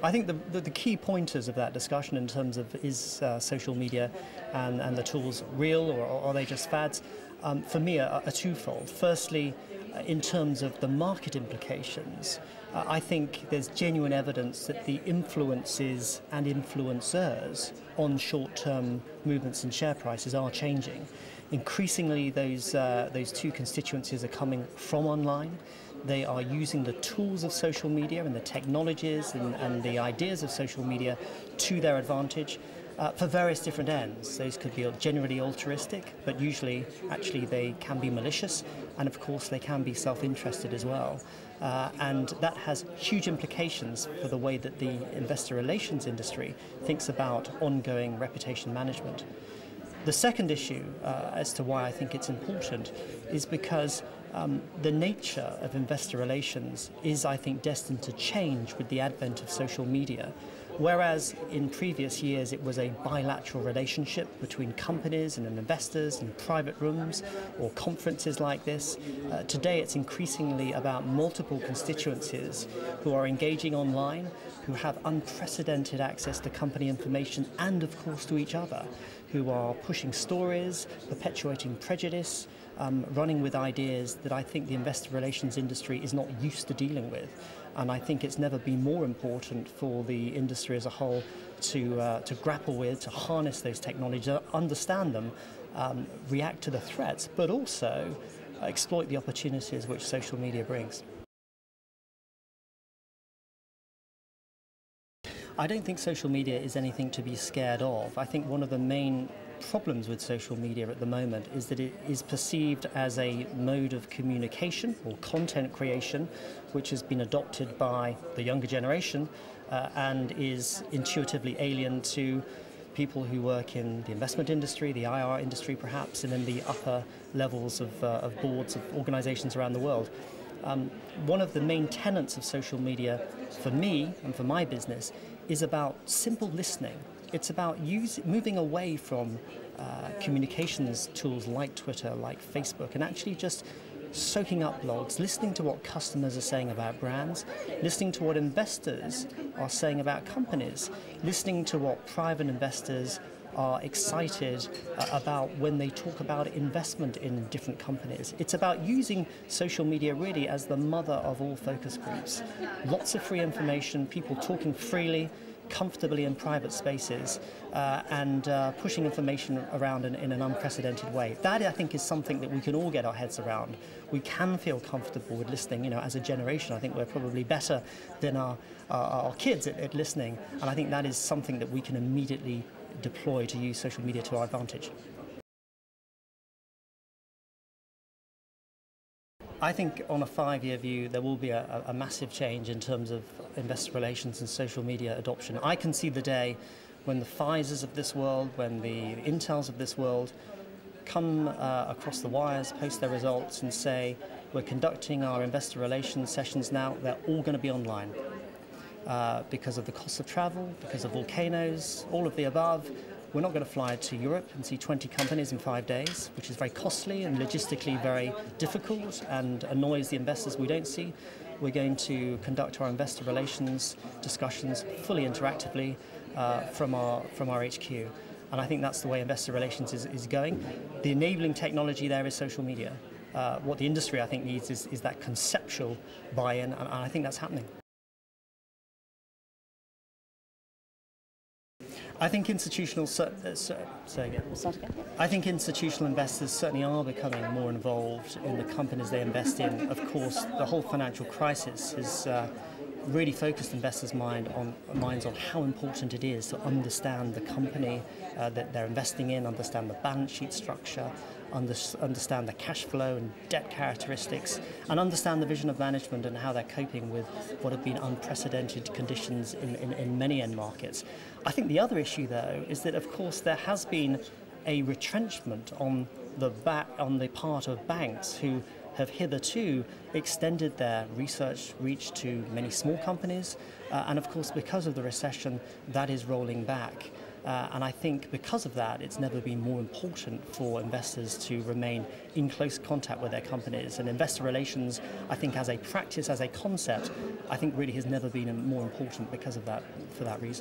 I think the key pointers of that discussion in terms of is social media and the tools real or are they just fads, for me are twofold. Firstly, in terms of the market implications, I think there's genuine evidence that the influences and influencers on short-term movements in share prices are changing. Increasingly, those two constituencies are coming from online. They are using the tools of social media and the technologies and the ideas of social media to their advantage for various different ends. Those could be generally altruistic, but usually actually they can be malicious, and of course they can be self-interested as well. And that has huge implications for the way that the investor relations industry thinks about ongoing reputation management. The second issue as to why I think it's important is because the nature of investor relations is, I think, destined to change with the advent of social media. Whereas in previous years it was a bilateral relationship between companies and investors in private rooms or conferences like this, today it's increasingly about multiple constituencies who are engaging online, who have unprecedented access to company information and of course to each other, who are pushing stories, perpetuating prejudice, running with ideas that I think the investor relations industry is not used to dealing with. And I think it's never been more important for the industry as a whole to grapple with, to harness those technologies, understand them, react to the threats, but also exploit the opportunities which social media brings. I don't think social media is anything to be scared of. I think one of the main problems with social media at the moment is that it is perceived as a mode of communication or content creation which has been adopted by the younger generation and is intuitively alien to people who work in the investment industry, the IR industry perhaps, and in the upper levels of boards of organizations around the world. One of the main tenets of social media for me and for my business is about simple listening. It's about moving away from communications tools like Twitter, like Facebook, and actually just soaking up blogs, listening to what customers are saying about brands, listening to what investors are saying about companies, listening to what private investors are excited about when they talk about investment in different companies. It's about using social media really as the mother of all focus groups. Lots of free information, people talking freely, comfortably in private spaces and pushing information around in an unprecedented way. That, I think, is something that we can all get our heads around. We can feel comfortable with listening. You know, as a generation, I think we're probably better than our kids at listening, and I think that is something that we can immediately deploy to use social media to our advantage. I think on a 5-year view there will be a massive change in terms of investor relations and social media adoption. I can see the day when the Pfizers of this world, when the Intels of this world come across the wires, post their results and say, we're conducting our investor relations sessions now, they're all going to be online. Because of the cost of travel, because of volcanoes, all of the above. We're not going to fly to Europe and see 20 companies in 5 days, which is very costly and logistically very difficult and annoys the investors we don't see. We're going to conduct our investor relations discussions fully interactively from our HQ. And I think that's the way investor relations is going. The enabling technology there is social media. What the industry, I think, needs is that conceptual buy-in, and I think that's happening. I think institutional I think institutional investors certainly are becoming more involved in the companies they invest in. Of course, the whole financial crisis has really focused investors' minds on how important it is to understand the company that they're investing in, understand the balance sheet structure, understand the cash flow and debt characteristics, and understand the vision of management and how they're coping with what have been unprecedented conditions in many end markets. I think the other issue, though, is that, of course, there has been a retrenchment on the part of banks who have hitherto extended their research reach to many small companies, and of course because of the recession that is rolling back. And I think because of that, it's never been more important for investors to remain in close contact with their companies. And investor relations, I think as a practice, as a concept, I think really has never been more important because of that, for that reason.